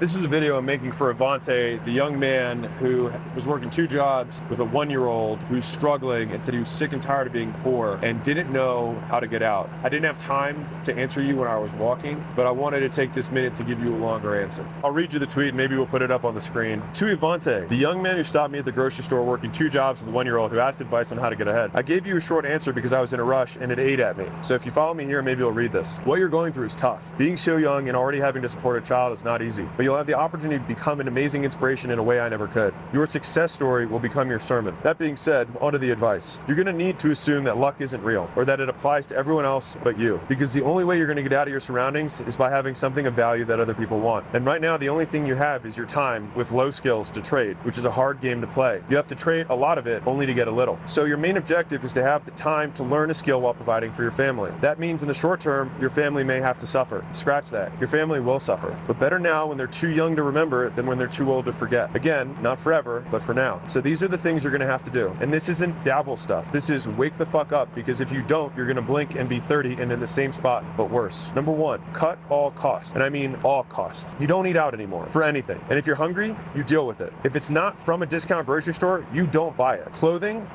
This is a video I'm making for Ivante, the young man who was working 2 jobs with a 1-year-old who's struggling and said he was sick and tired of being poor and didn't know how to get out. I didn't have time to answer you when I was walking, but I wanted to take this minute to give you a longer answer. I'll read you the tweet, maybe we'll put it up on the screen. To Ivante, the young man who stopped me at the grocery store working 2 jobs with a 1-year-old who asked advice on how to get ahead. I gave you a short answer because I was in a rush and it ate at me. So if you follow me here, maybe you'll read this. What you're going through is tough. Being so young and already having to support a child is not easy, but you'll have the opportunity to become an amazing inspiration in a way I never could. Your success story will become your sermon. That being said, onto the advice. You're going to need to assume that luck isn't real or that it applies to everyone else but you, because the only way you're going to get out of your surroundings is by having something of value that other people want. And right now, the only thing you have is your time with low skills to trade, which is a hard game to play. You have to trade a lot of it only to get a little. So your main objective is to have the time to learn a skill while providing for your family. That means in the short term, your family may have to suffer. Scratch that. Your family will suffer. But better now when they're too young to remember it than when they're too old to forget. Again, not forever, but for now. So these are the things you're going to have to do. And this isn't dabble stuff. This is wake the fuck up, because if you don't, you're going to blink and be 30 and in the same spot, but worse. Number 1, cut all costs. And I mean all costs. You don't eat out anymore for anything. And if you're hungry, you deal with it. If it's not from a discount grocery store, you don't buy it. Clothing,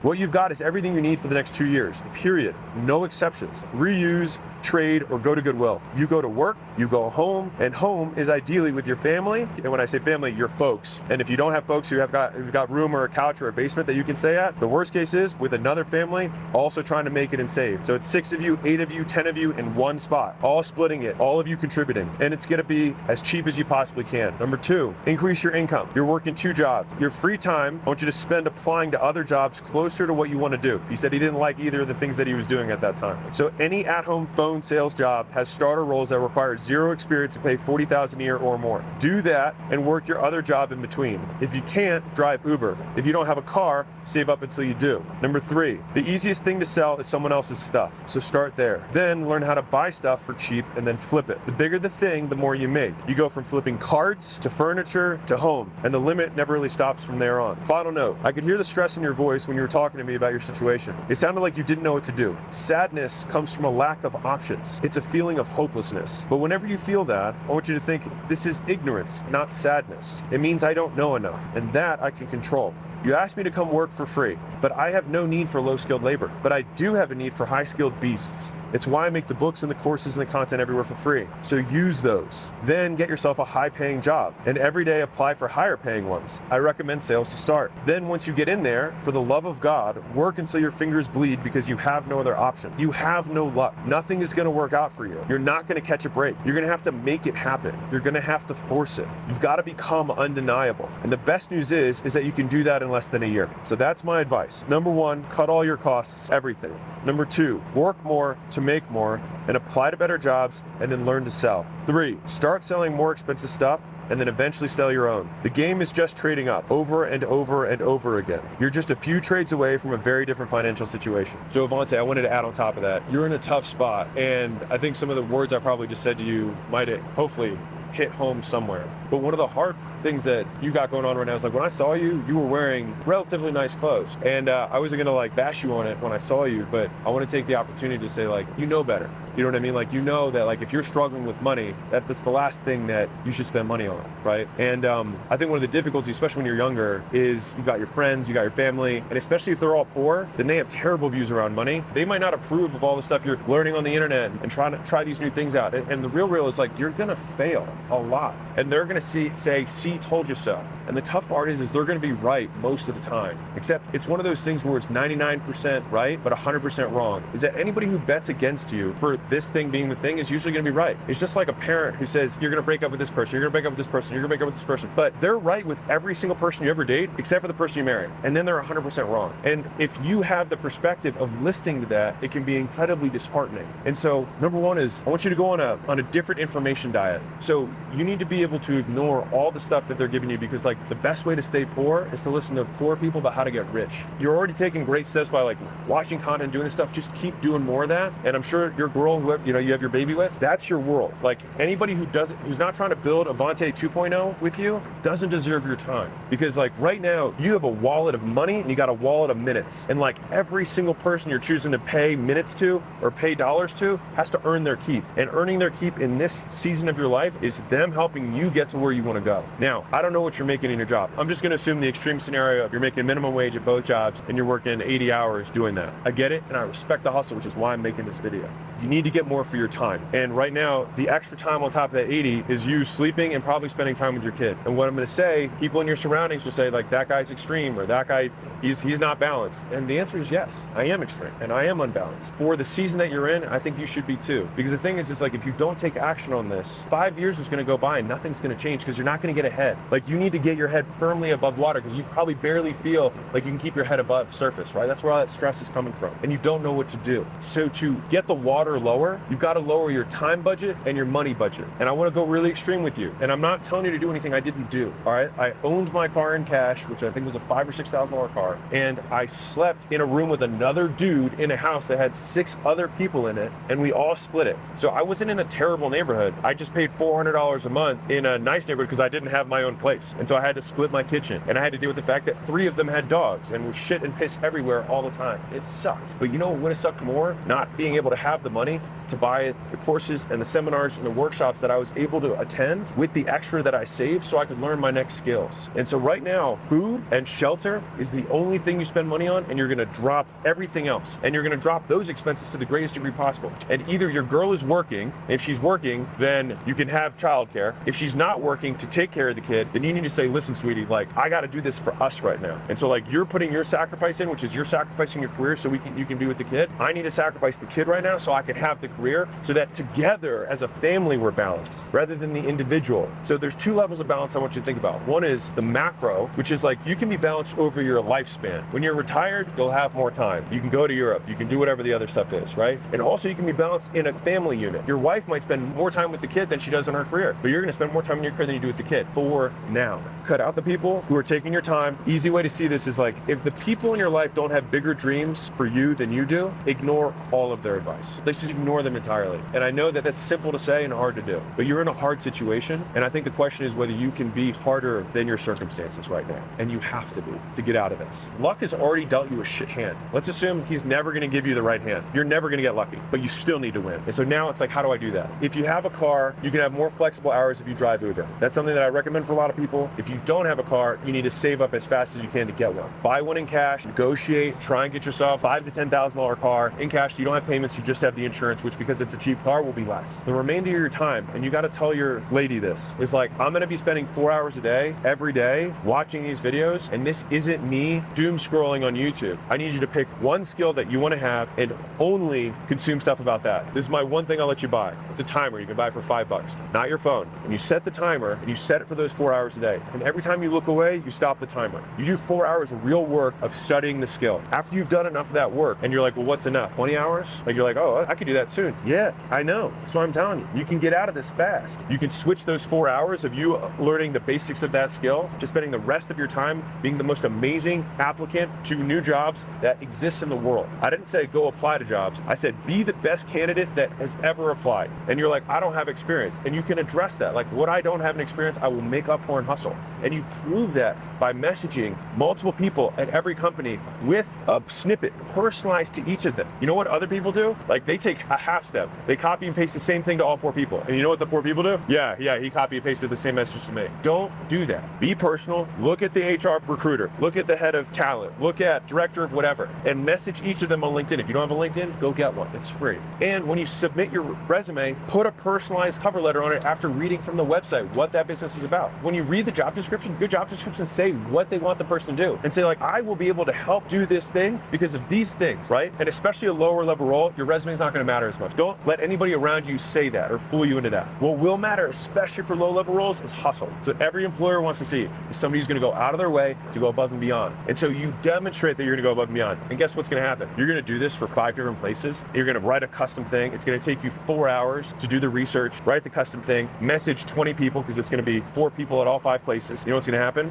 what you've got is everything you need for the next 2 years, period. No exceptions. Reuse, trade, or go to Goodwill. You go to work, you go home, and home is ideally with your family. And when I say family, your folks. And if you don't have folks who have got room or a couch or a basement that you can stay at, the worst case is with another family also trying to make it and save. So it's 6 of you, 8 of you, 10 of you in one spot, all splitting it, all of you contributing. And it's gonna be as cheap as you possibly can. Number 2, increase your income. You're working 2 jobs. Your free time, I want you to spend applying to other jobs closer to what you want to do. He said he didn't like either of the things that he was doing at that time. So any at-home phone sales job has starter roles that require 0 experience to pay $40,000 a year or more. Do that and work your other job in between. If you can't, drive Uber. If you don't have a car, save up until you do. Number 3, the easiest thing to sell is someone else's stuff. So start there. Then learn how to buy stuff for cheap and then flip it. The bigger the thing, the more you make. You go from flipping cards to furniture to home, and the limit never really stops from there on. Final note, I could hear the stress in your voice when you were talking to me about your situation. It sounded like you didn't know what to do. Sadness comes from a lack of options. It's a feeling of hopelessness. But whenever you feel that, I want you to think this is ignorance, not sadness. It means I don't know enough, and that I can control. You asked me to come work for free, but I have no need for low-skilled labor. But I do have a need for high-skilled beasts. It's why I make the books and the courses and the content everywhere for free. So use those. Then get yourself a high-paying job, and every day apply for higher-paying ones. I recommend sales to start. Then once you get in there, for the love of God, work until your fingers bleed because you have no other option. You have no luck. Nothing is going to work out for you. You're not going to catch a break. You're going to have to make it happen. You're going to have to force it. You've got to become undeniable. And the best news is that you can do that in less than a year. So that's my advice. Number 1, cut all your costs, everything. Number 2, work more to make more and apply to better jobs and then learn to sell. 3, start selling more expensive stuff and then eventually sell your own. The game is just trading up over and over and over again. You're just a few trades away from a very different financial situation. So Ivante, I wanted to add on top of that, you're in a tough spot, and I think some of the words I probably just said to you might hopefully hit home somewhere. But one of the hard things that you got going on right now is like when I saw you, you were wearing relatively nice clothes. And I wasn't gonna like bash you on it when I saw you, but I want to take the opportunity to say like, you know better. You know what I mean? Like, you know that like if you're struggling with money, that's the last thing that you should spend money on, right? And I think one of the difficulties, especially when you're younger, is you've got your friends, you got your family, and especially if they're all poor, then they have terrible views around money. They might not approve of all the stuff you're learning on the internet and trying to try these new things out. And the real is like, you're gonna fail a lot. And they're gonna say, see, told you so. And the tough part is they're gonna be right most of the time. Except it's one of those things where it's 99% right, but 100% wrong. Is that anybody who bets against you for this thing being the thing is usually gonna be right. It's just like a parent who says, you're gonna break up with this person, you're gonna break up with this person, you're gonna break up with this person. But they're right with every single person you ever date, except for the person you marry. And then they're 100% wrong. And if you have the perspective of listening to that, it can be incredibly disheartening. And so number 1 is, I want you to go on a different information diet. So you need to be able to ignore all the stuff that they're giving you, because like the best way to stay poor is to listen to poor people about how to get rich. You're already taking great steps by like watching content, doing this stuff. Just keep doing more of that. And I'm sure your girl girl who you have your baby with, that's your world. Like anybody who's not trying to build Ivante 2.0 with you doesn't deserve your time. Because like right now, you have a wallet of money and you got a wallet of minutes. And like every single person you're choosing to pay minutes to or pay dollars to has to earn their keep. And earning their keep in this season of your life is them helping you get to where you want to go. Now, I don't know what you're making in your job. I'm just going to assume the extreme scenario of you're making minimum wage at both jobs and you're working 80 hours doing that. I get it and I respect the hustle, which is why I'm making this video. You need to get more for your time. And right now, the extra time on top of that 80 is you sleeping and probably spending time with your kid. And what I'm going to say, people in your surroundings will say like, that guy's extreme or that guy, he's not balanced. And the answer is yes, I am extreme and I am unbalanced. For the season that you're in, I think you should be too. Because the thing is like, if you don't take action on this, 5 years is going to go by and nothing's going to change because you're not going to get ahead. Like you need to get your head firmly above water because you probably barely feel like you can keep your head above surface, right? That's where all that stress is coming from. And you don't know what to do. So to get the water lower, you've got to lower your time budget and your money budget. And I want to go really extreme with you. And I'm not telling you to do anything I didn't do, all right? I owned my car in cash, which I think was a $5,000 or $6,000 car. And I slept in a room with another dude in a house that had 6 other people in it, and we all split it. So I wasn't in a terrible neighborhood. I just paid $400 a month in a nice neighborhood because I didn't have my own place. And so I had to split my kitchen. And I had to deal with the fact that 3 of them had dogs and was shit and piss everywhere all the time. It sucked. But you know what would have sucked more? Not being able to have the money to buy the courses and the seminars and the workshops that I was able to attend with the extra that I saved so I could learn my next skills. And so right now, food and shelter is the only thing you spend money on, and you're gonna drop everything else. And you're gonna drop those expenses to the greatest degree possible. And either your girl is working, if she's working, then you can have childcare. If she's not working to take care of the kid, then you need to say, listen, sweetie, like I gotta do this for us right now. And so like you're putting your sacrifice in, which is you're sacrificing your career so you can be with the kid. I need to sacrifice the kid right now so I can have the career so that together as a family we're balanced rather than the individual. So there's 2 levels of balance I want you to think about. One is the macro, which is like you can be balanced over your lifespan. When you're retired, you'll have more time. You can go to Europe, you can do whatever the other stuff is, right? And also you can be balanced in a family unit. Your wife might spend more time with the kid than she does in her career, but you're gonna spend more time in your career than you do with the kid for now. Cut out the people who are taking your time. Easy way to see this is like, if the people in your life don't have bigger dreams for you than you do, ignore all of their advice. Let's just ignore them entirely. And I know that that's simple to say and hard to do, but you're in a hard situation. And I think the question is whether you can be harder than your circumstances right now. And you have to be to get out of this. Luck has already dealt you a shit hand. Let's assume he's never gonna give you the right hand. You're never gonna get lucky, but you still need to win. And so now it's like, how do I do that? If you have a car, you can have more flexible hours if you drive Uber. That's something that I recommend for a lot of people. If you don't have a car, you need to save up as fast as you can to get one. Buy one in cash, negotiate, try and get yourself $5,000 to $10,000 car in cash. You don't have payments, you just have the insurance, which because it's a cheap car will be less. The remainder of your time, and you got to tell your lady this, is like, I'm going to be spending 4 hours a day, every day, watching these videos, and this isn't me doom scrolling on YouTube. I need you to pick one skill that you want to have and only consume stuff about that. This is my one thing I'll let you buy. It's a timer you can buy for $5, not your phone. And you set the timer and you set it for those 4 hours a day. And every time you look away, you stop the timer. You do 4 hours of real work of studying the skill. After you've done enough of that work and you're like, well, what's enough? 20 hours? Like you're like, oh, I could do that soon. Yeah, I know. That's what I'm telling you. You can get out of this fast. You can switch those 4 hours of you learning the basics of that skill to spending the rest of your time being the most amazing applicant to new jobs that exists in the world. I didn't say go apply to jobs. I said be the best candidate that has ever applied. And you're like, I don't have experience. And you can address that. Like, what I don't have an experience, I will make up for and hustle. And you prove that by messaging multiple people at every company with a snippet personalized to each of them. You know what other people do? Like, they take a half step. They copy and paste the same thing to all 4 people. And you know what the 4 people do? Yeah, he copy and pasted the same message to me. Don't do that. Be personal. Look at the HR recruiter. Look at the head of talent. Look at director of whatever. And message each of them on LinkedIn. If you don't have a LinkedIn, go get one. It's free. And when you submit your resume, put a personalized cover letter on it after reading from the website what that business is about. When you read the job description, good job descriptions say what they want the person to do. And say like, I will be able to help do this thing because of these things, right? And especially a lower level role, your resume is not going to matter as much. Don't let anybody around you say that or fool you into that. What will matter, especially for low level roles, is hustle. So every employer wants to see is somebody who's going to go out of their way to go above and beyond. And so you demonstrate that you're going to go above and beyond. And guess what's going to happen? You're going to do this for 5 different places. You're going to write a custom thing. It's going to take you 4 hours to do the research, write the custom thing, message 20 people because it's going to be 4 people at all 5 places. You know what's going to happen?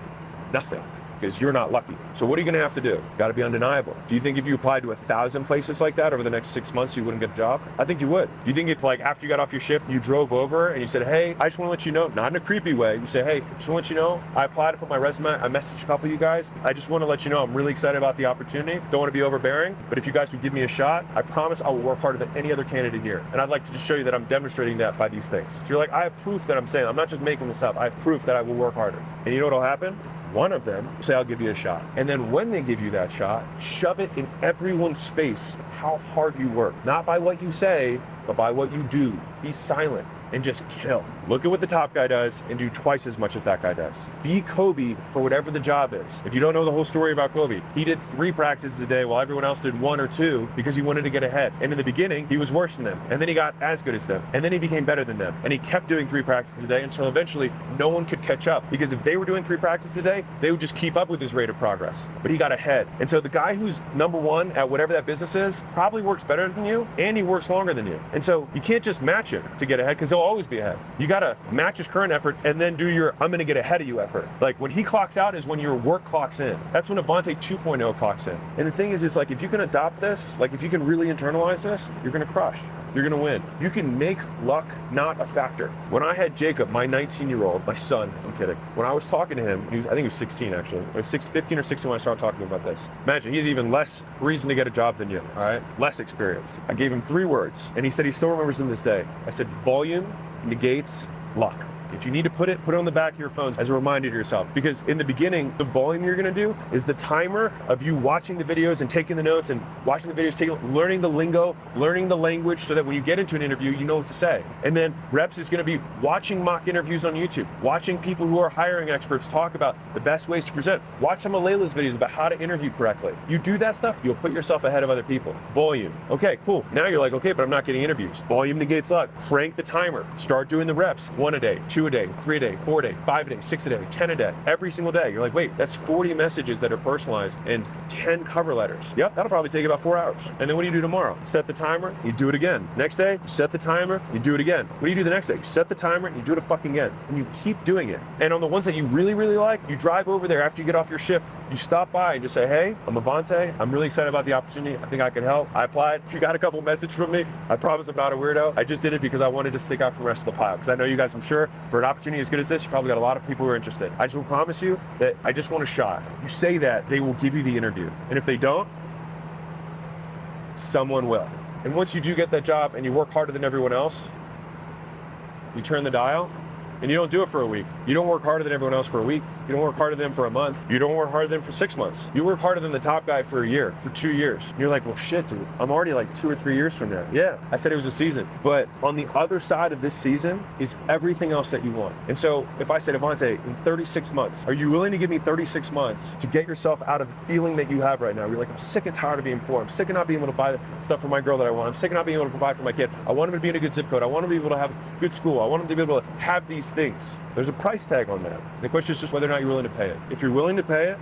Nothing. because you're not lucky. So what are you gonna have to do? Gotta be undeniable. Do you think if you applied to 1,000 places like that over the next 6 months, you wouldn't get a job? I think you would. Do you think if like after you got off your shift, you drove over and you said, hey, I just wanna let you know, not in a creepy way, you say, hey, just wanna let you know, I applied to put my resume, I messaged a couple of you guys, I just wanna let you know I'm really excited about the opportunity, don't wanna be overbearing, but if you guys would give me a shot, I promise I will work harder than any other candidate here. And I'd like to just show you that I'm demonstrating that by these things. So you're like, I have proof that I'm saying, I'm not just making this up, I have proof that I will work harder. And you know what'll happen? One of them say, I'll give you a shot. And then when they give you that shot, shove it in everyone's face how hard you work. Not by what you say, but by what you do. Be silent and just kill. Look at what the top guy does and do twice as much as that guy does. Be Kobe for whatever the job is. If you don't know the whole story about Kobe, he did 3 practices a day while everyone else did 1 or 2 because he wanted to get ahead. And in the beginning, he was worse than them. And then he got as good as them. And then he became better than them. And he kept doing 3 practices a day until eventually no one could catch up. Because if they were doing 3 practices a day, they would just keep up with his rate of progress. But he got ahead. And so the guy who's number 1 at whatever that business is probably works better than you and he works longer than you. And so you can't just match it to get ahead because he'll always be ahead. You gotta match his current effort and then do your I'm gonna get ahead of you effort. Like when he clocks out is when your work clocks in. That's when Ivante 2.0 clocks in. And the thing is like if you can adopt this, like if you can really internalize this, you're gonna crush. You're gonna win. You can make luck not a factor. When I had Jacob, my 19-year-old, my son, I'm kidding. When I was talking to him, I think he was 16 actually. It was 15 or 16 when I started talking about this. Imagine, he's even less reason to get a job than you, all right? Less experience. I gave him 3 words, and he said he still remembers them to this day. I said, volume negates luck. If you need to put it on the back of your phones as a reminder to yourself. Because in the beginning, the volume you're gonna do is the timer of you watching the videos and taking the notes and watching the videos, learning the lingo, learning the language so that when you get into an interview, you know what to say. And then reps is gonna be watching mock interviews on YouTube, watching people who are hiring experts talk about the best ways to present. Watch some of Layla's videos about how to interview correctly. You do that stuff, you'll put yourself ahead of other people. Volume. Okay, cool. Now you're like, okay, but I'm not getting interviews. Volume negates luck. Crank the timer. Start doing the reps. 1 a day, 2 a day, 3 a day, 4 a day, 5 a day, 6 a day, 10 a day, every single day. You're like, wait, that's 40 messages that are personalized and 10 cover letters. Yep, that'll probably take about 4 hours. And then what do you do tomorrow? Set the timer, you do it again. Next day, you set the timer, you do it again. What do you do the next day? You set the timer, you do it fucking again. And you keep doing it. And on the ones that you really, really like, you drive over there after you get off your shift, you stop by and just say, hey, I'm Ivante. I'm really excited about the opportunity. I think I can help. I applied. You got a couple messages from me. I promise I'm not a weirdo. I just did it because I wanted to stick out from the rest of the pile. Because I know you guys, I'm sure, for an opportunity as good as this, you probably got a lot of people who are interested. I just will promise you that I just want a shot. You say that, they will give you the interview. And if they don't, someone will. And once you do get that job and you work harder than everyone else, you turn the dial. And you don't do it for a week. You don't work harder than everyone else for a week. You don't work harder than them for a month. You don't work harder than them for 6 months. You work harder than the top guy for a year, for 2 years. And you're like, well, shit, dude, I'm already like 2 or 3 years from there. Yeah, I said it was a season. But on the other side of this season is everything else that you want. And so if I said, Ivante, in 36 months, are you willing to give me 36 months to get yourself out of the feeling that you have right now? You're like, I'm sick and tired of being poor. I'm sick of not being able to buy the stuff for my girl that I want. I'm sick of not being able to provide for my kid. I want him to be in a good zip code. I want him to be able to have good school. I want him to be able to have these things. There's a price tag on that. The question is just whether or not you're willing to pay it. If you're willing to pay it,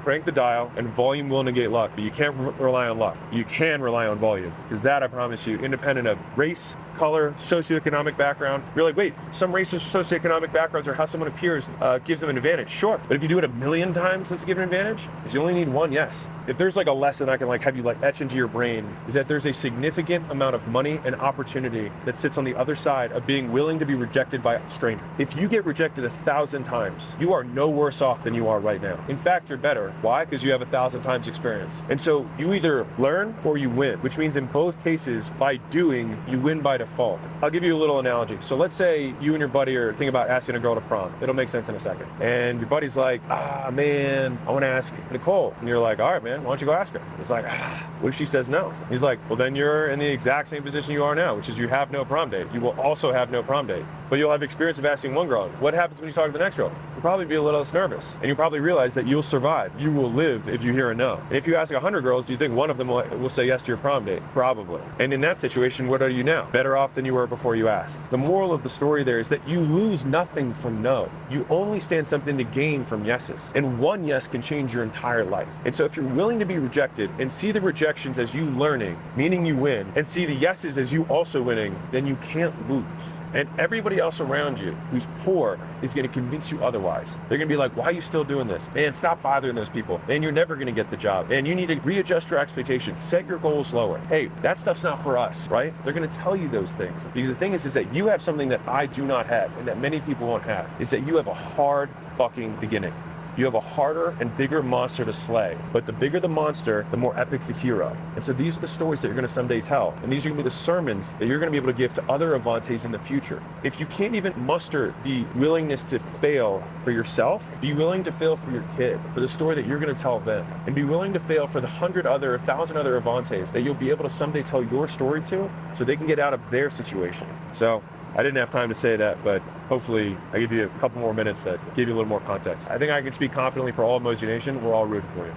crank the dial, and volume will negate luck, but you can't rely on luck. You can rely on volume, because that, I promise you, independent of race, color, socioeconomic background. You're like, wait, some races, socioeconomic backgrounds or how someone appears gives them an advantage. Sure, but if you do it 1,000,000 times, does it give an advantage? Because you only need one yes. If there's like a lesson I can like have you like etch into your brain, is that there's a significant amount of money and opportunity that sits on the other side of being willing to be rejected by a stranger. If you get rejected 1,000 times, you are no worse off than you are right now. In fact, you're better. Why? Because you have 1,000 times experience. And so you either learn or you win, which means in both cases, by doing, you win by default. I'll give you a little analogy. So let's say you and your buddy are thinking about asking a girl to prom. It'll make sense in a second. And your buddy's like, man, I want to ask Nicole. And you're like, all right, man, why don't you go ask her? It's like, what if she says no? He's like, well, then you're in the exact same position you are now, which is you have no prom date. You will also have no prom date, but you'll have experience of asking one girl. What happens when you talk to the next girl? You'll probably be a little less nervous, and you'll probably realize that you'll survive. You will live if you hear a no. And if you ask 100 girls, do you think one of them will say yes to your prom date? Probably. And in that situation, what are you now? Better off than you were before you asked. The moral of the story there is that you lose nothing from no. You only stand something to gain from yeses. And one yes can change your entire life. And so if you're willing to be rejected and see the rejections as you learning, meaning you win, and see the yeses as you also winning, then you can't lose. And everybody else around you who's poor is going to convince you otherwise. They're going to be like, why are you still doing this? Man, stop bothering those people. Man, you're never going to get the job. And you need to readjust your expectations, set your goals lower. Hey, that stuff's not for us, right? They're going to tell you those things. Because the thing is that you have something that I do not have and that many people won't have, is that you have a hard fucking beginning. You have a harder and bigger monster to slay. But the bigger the monster, the more epic the hero. And so these are the stories that you're going to someday tell. And these are going to be the sermons that you're going to be able to give to other Ivantes in the future. If you can't even muster the willingness to fail for yourself, be willing to fail for your kid, for the story that you're going to tell them. And be willing to fail for the 1,000 other Ivantes that you'll be able to someday tell your story to, so they can get out of their situation. So I didn't have time to say that, but hopefully I give you a couple more minutes that give you a little more context. I think I can speak confidently for all of Mosey Nation. We're all rooting for you.